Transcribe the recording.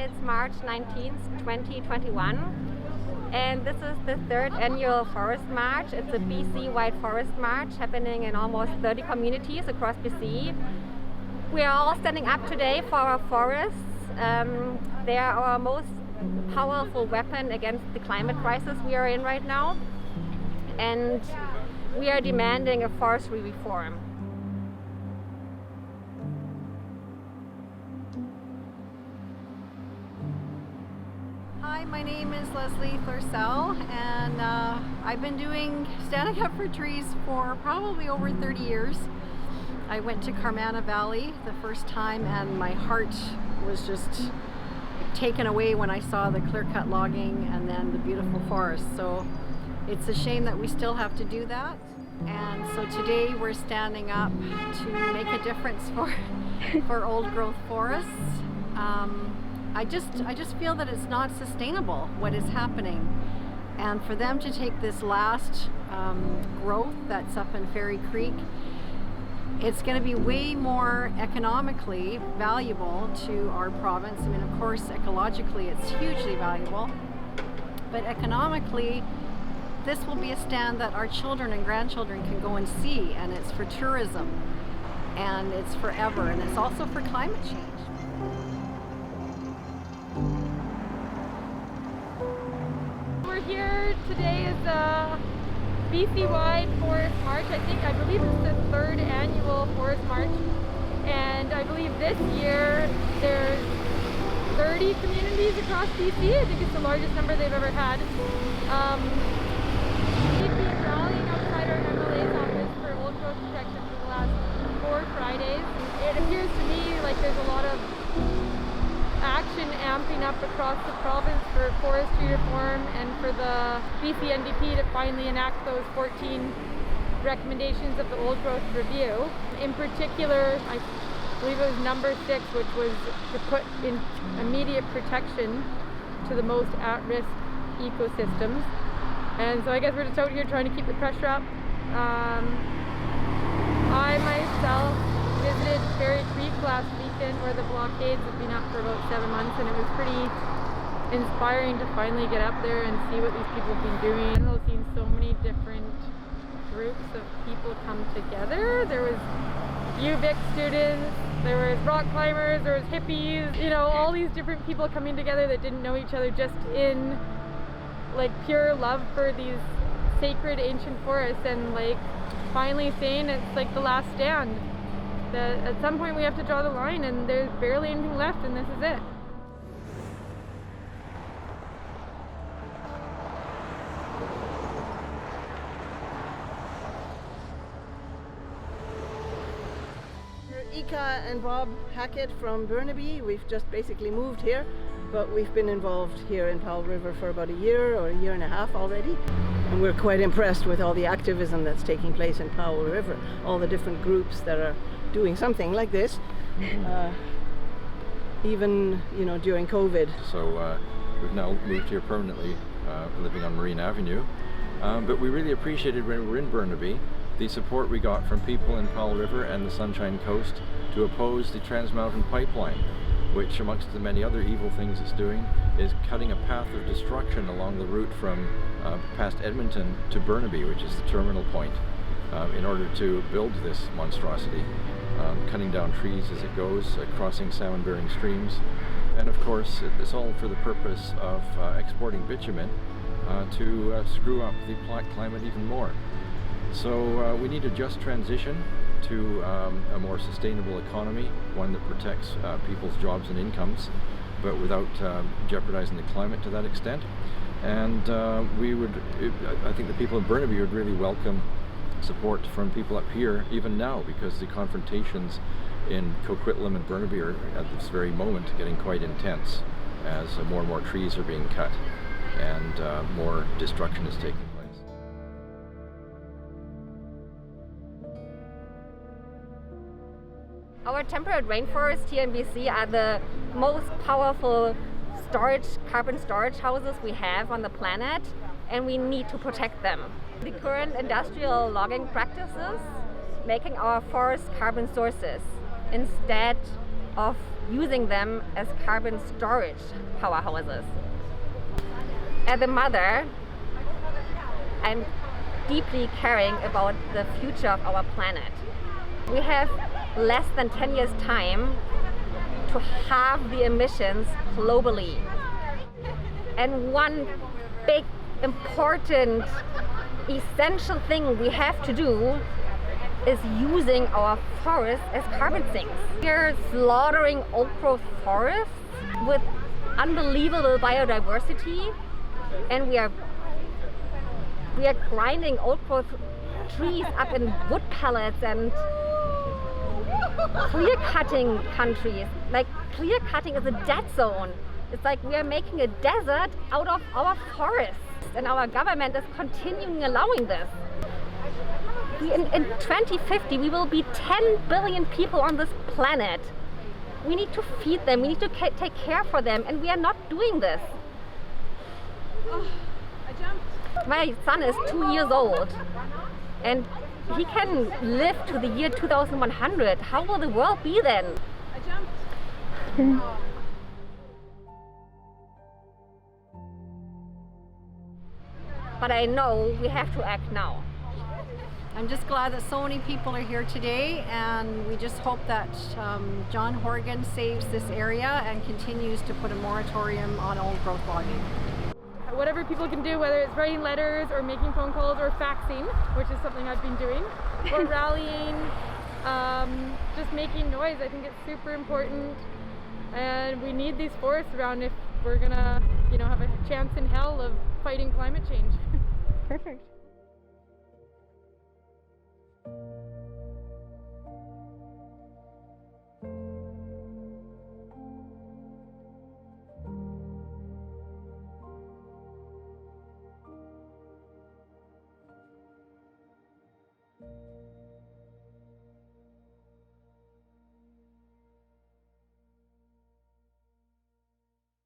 Today it's March 19th, 2021, and this is the third annual Forest March. It's a BC-wide Forest March happening in almost 30 communities across BC. We are all standing up today for our forests. They are our most powerful weapon against the climate crisis we are in right now, and we are demanding a forestry reform. Hi, my name is Leslie Thurcell, and I've been standing up for trees for probably over 30 years. I went to Carmanah Valley the first time, and my heart was just taken away when I saw the clear-cut logging and then the beautiful forest. So it's a shame that we still have to do that. And so today we're standing up to make a difference for old-growth forests. I just feel that it's not sustainable what is happening, and for them to take this last growth that's up in Fairy Creek, it's going to be way more economically valuable to our province. I mean, of course, ecologically it's hugely valuable, but economically this will be a stand that our children and grandchildren can go and see, and it's for tourism, and it's forever, and it's also for climate change. We're here today is a BC-wide Forest March. I believe it's the third annual Forest March, and I believe this year there's 30 communities across BC. I think it's the largest number they've ever had. We've been rallying outside our MLA's office for old growth protection for the last 4 Fridays. It appears to me like there's a lot of action amping up across the province for forestry reform and for the BC NDP to finally enact those 14 recommendations of the old growth review. In particular, I believe it was number 6, which was to put in immediate protection to the most at-risk ecosystems. And so I guess we're just out here trying to keep the pressure up. I myself visited Fairy Creek last weekend, where the blockades have been up for about 7 months, and it was pretty inspiring to finally get up there and see what these people have been doing. I've seen so many different groups of people come together. There was UVic students, there was rock climbers, there was hippies, you know, all these different people coming together that didn't know each other, just in like pure love for these sacred ancient forests, and like finally saying it's like the last stand. That at some point we have to draw the line, and there's barely anything left, and this is it. We're Ika and Bob Hackett from Burnaby. We've just basically moved here, but we've been involved here in Powell River for about a year or a year and a half already. And we're quite impressed with all the activism that's taking place in Powell River, all the different groups that are doing something like this, even during COVID. So we've now moved here permanently, living on Marine Avenue, but we really appreciated when we were in Burnaby the support we got from people in Powell River and the Sunshine Coast to oppose the Trans Mountain Pipeline, which, amongst the many other evil things it's doing, is cutting a path of destruction along the route from past Edmonton to Burnaby, which is the terminal point, in order to build this monstrosity. Cutting down trees as it goes, crossing salmon-bearing streams, and of course it's all for the purpose of exporting bitumen to screw up the climate even more. So we need a just transition to a more sustainable economy, one that protects people's jobs and incomes, but without jeopardizing the climate to that extent. And I think the people in Burnaby would really welcome support from people up here even now, because the confrontations in Coquitlam and Burnaby are at this very moment getting quite intense as more and more trees are being cut and more destruction is taking place. Our temperate rainforests here in BC are the most powerful carbon storage houses we have on the planet, and we need to protect them. The current industrial logging practices making our forests carbon sources instead of using them as carbon storage powerhouses. As a mother, I'm deeply caring about the future of our planet. We have less than 10 years' time to halve the emissions globally. And one big, important, essential thing we have to do is using our forests as carbon sinks. We're slaughtering old growth forests with unbelievable biodiversity, and we are grinding old growth trees up in wood pellets and clear cutting countries. Like, clear cutting is a dead zone. It's like we are making a desert out of our forests, and our government is continuing allowing this. In 2050, we will be 10 billion people on this planet. We need to feed them, we need to take care for them, and we are not doing this. Oh, I jumped. My son is 2 years old, and he can live to the year 2100. How will the world be then? I jumped. But I know we have to act now. I'm just glad that so many people are here today, and we just hope that John Horgan saves this area and continues to put a moratorium on old growth logging. Whatever people can do, whether it's writing letters or making phone calls or faxing, which is something I've been doing, or rallying, just making noise. I think it's super important, and we need these forests around if we're gonna, have a chance in hell of fighting climate change. Perfect.